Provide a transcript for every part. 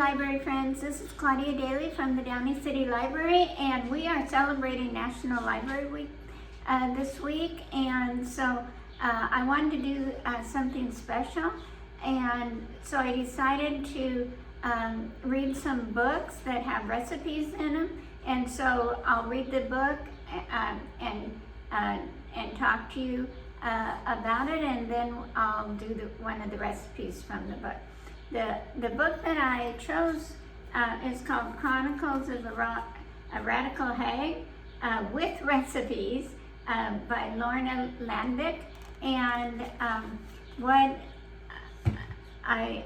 library friends. This is Claudia Daly from the Downey City Library, and we are celebrating National Library Week this week, and so I wanted to do something special, and so I decided to read some books that have recipes in them, and so I'll read the book and talk to you about it, and then I'll do one of the recipes from the book. The book that I chose is called Chronicles of a Radical Hag with Recipes by Lorna, Landvik. And what I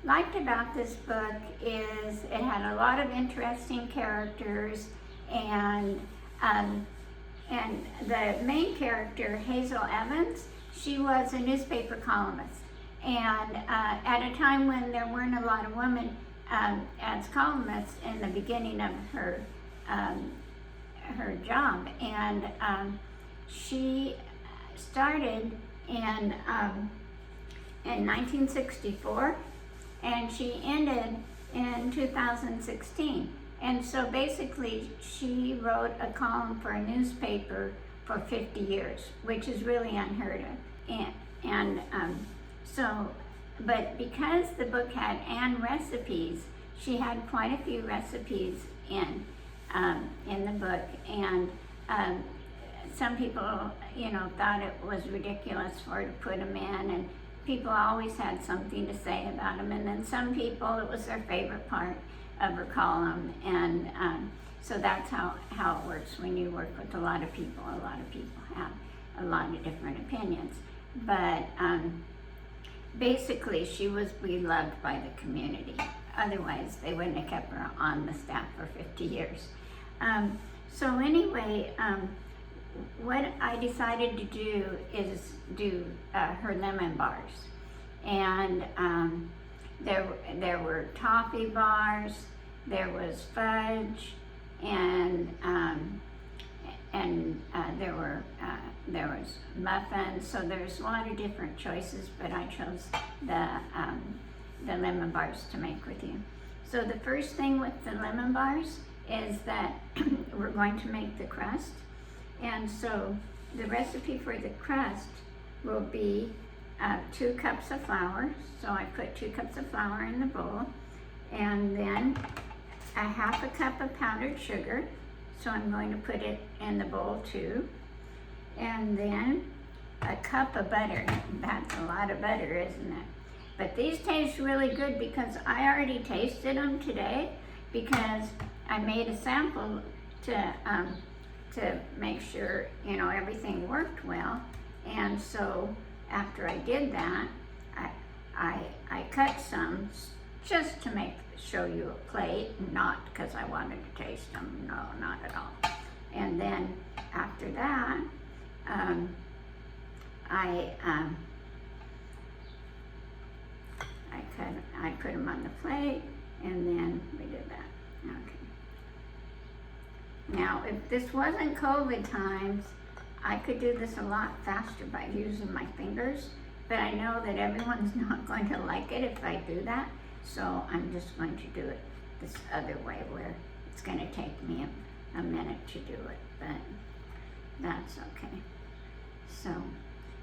liked about this book is it had a lot of interesting characters, and the main character, Hazel Evans, she was a newspaper columnist. And at a time when there weren't a lot of women as columnists in the beginning of her job, and she started in 1964, and she ended in 2016. And so basically, she wrote a column for a newspaper for 50 years, which is really unheard of. But because the book had recipes, she had quite a few recipes in the book, and some people, thought it was ridiculous for her to put them in, and people always had something to say about them, and then some people, it was their favorite part of her column, and so that's how it works when you work with a lot of people. A lot of people have a lot of different opinions, but basically, she was beloved by the community. Otherwise, they wouldn't have kept her on the staff for 50 years. So anyway, what I decided to do is do her lemon bars. And there were toffee bars, there was fudge, and there was muffins, so there's a lot of different choices, but I chose the lemon bars to make with you. So the first thing with the lemon bars is that we're going to make the crust, and so the recipe for the crust will be 2 cups of flour. So I put 2 cups of flour in the bowl, and then a 1/2 cup of powdered sugar, so I'm going to put it in the bowl too. And then a cup of butter. That's a lot of butter, isn't it? But these taste really good because I already tasted them today, because I made a sample to make sure everything worked well. And so after I did that, I cut some just to show you a plate, not because I wanted to taste them. No, not at all. And then after that, I put them on the plate, and then we did that. Okay. Now, if this wasn't COVID times, I could do this a lot faster by using my fingers, but I know that everyone's not going to like it if I do that, so I'm just going to do it this other way, where it's going to take me a minute to do it, but that's okay. So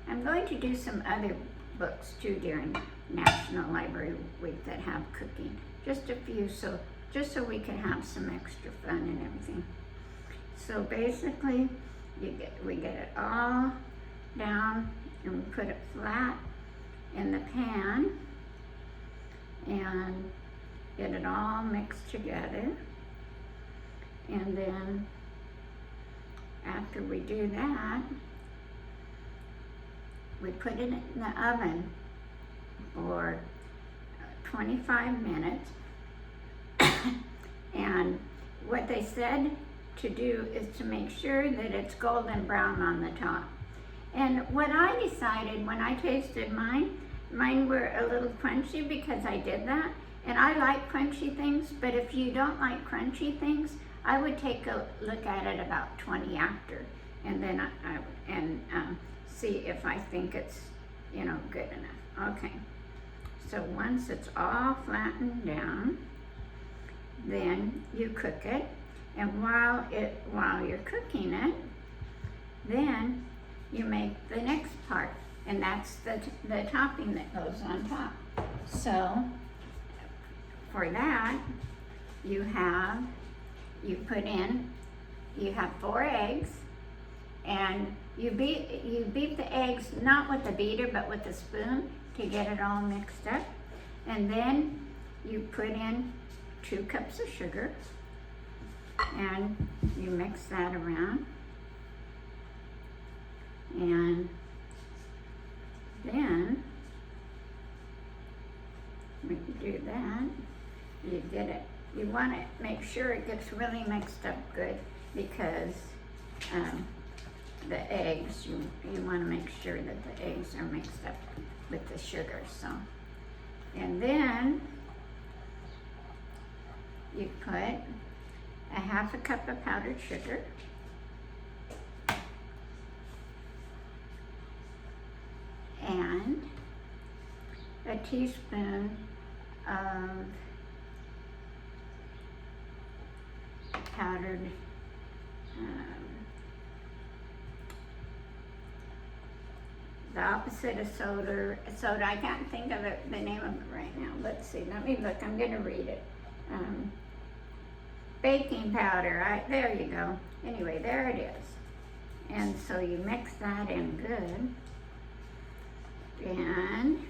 I'm going to do some other books too during National Library Week that have cooking, just a few, just so we can have some extra fun and everything. So basically, we get it all down, and we put it flat in the pan and get it all mixed together. And then after we do that, we put it in the oven for 25 minutes. And what they said to do is to make sure that it's golden brown on the top. And what I decided when I tasted mine were a little crunchy because I did that. And I like crunchy things, but if you don't like crunchy things, I would take a look at it about 20 after, and then I see if I think it's good enough. Okay, So once it's all flattened down, then you cook it. And while you're cooking it, then you make the next part, and that's the topping that goes on top. So for that, you have 4 eggs, and you beat the eggs not with a beater but with a spoon to get it all mixed up, and then you put in 2 cups of sugar, and you mix that around, and then when you do that, you get it. You want to make sure it gets really mixed up good, because the eggs, you want to make sure that the eggs are mixed up with the sugar. So, and then you put a 1/2 cup of powdered sugar, and a teaspoon of powdered the opposite of soda. I can't think of the name of it right now. Let's see, let me look, I'm gonna read it. Baking powder, there you go. Anyway, there it is. And so you mix that in good, and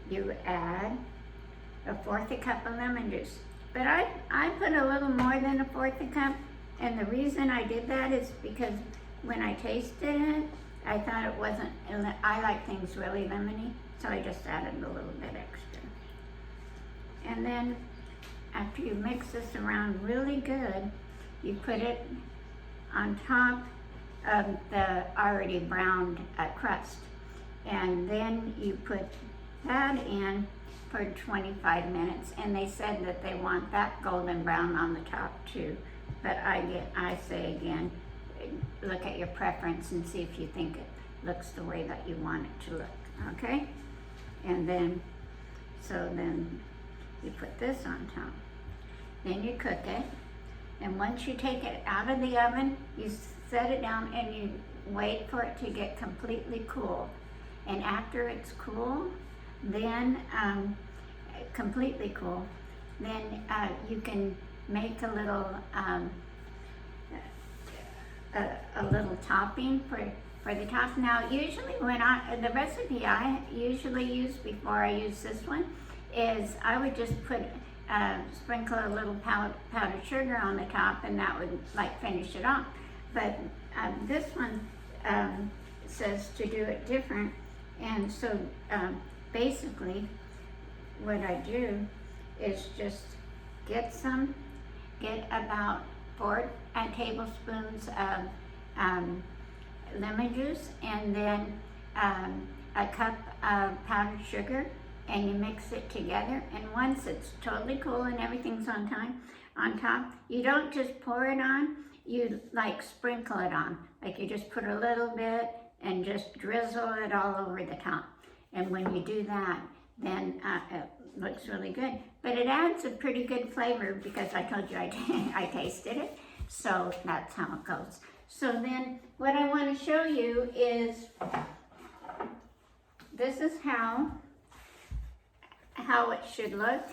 you add a 1/4 cup of lemon juice. But I put a little more than a 1/4 cup, and the reason I did that is because when I tasted it, I thought it wasn't, I like things really lemony, so I just added a little bit extra. And then after you mix this around really good, you put it on top of the already browned crust. And then you put that in for 25 minutes. And they said that they want that golden brown on the top too. But I say again, look at your preference and see if you think it looks the way that you want it to look, okay? And then, so then you put this on top. Then you cook it, and once you take it out of the oven, you set it down and you wait for it to get completely cool. And after it's cool, then, completely cool, then you can make a little topping for the top. Now, usually the recipe I usually use before I use this one is I would just sprinkle a little powdered sugar on the top, and that would like finish it off. But this one says to do it different, and so basically what I do is just get about 4 tablespoons of lemon juice, and then a cup of powdered sugar, and you mix it together. And once it's totally cool and everything's on top, you don't just pour it on, you like sprinkle it on. Like you just put a little bit and just drizzle it all over the top. And when you do that, then it looks really good. But it adds a pretty good flavor, because I told you I tasted it. So that's how it goes. So then what I want to show you is, this is how it should look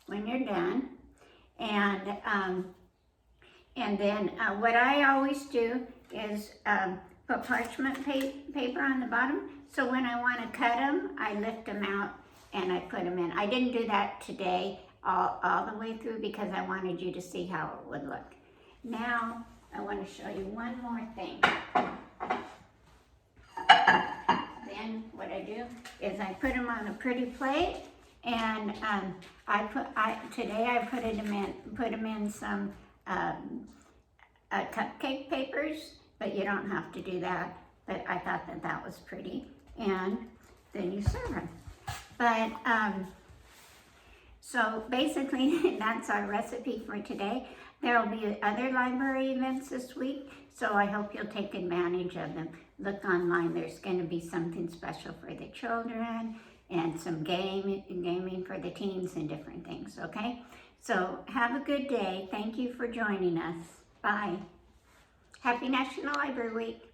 when you're done. And then what I always do is put parchment paper on the bottom. So when I want to cut them, I lift them out and I put them in. I didn't do that today all the way through, because I wanted you to see how it would look. Now I want to show you one more thing. Then what I do is I put them on a pretty plate, and today I put them in some cupcake papers, but you don't have to do that. But I thought that was pretty, and then you serve them. But so basically that's our recipe for today. There will be other library events this week, So I hope you'll take advantage of them. Look online, there's going to be something special for the children and some gaming for the teens and different things, okay? So have a good day. Thank you for joining us. Bye. Happy National Library Week.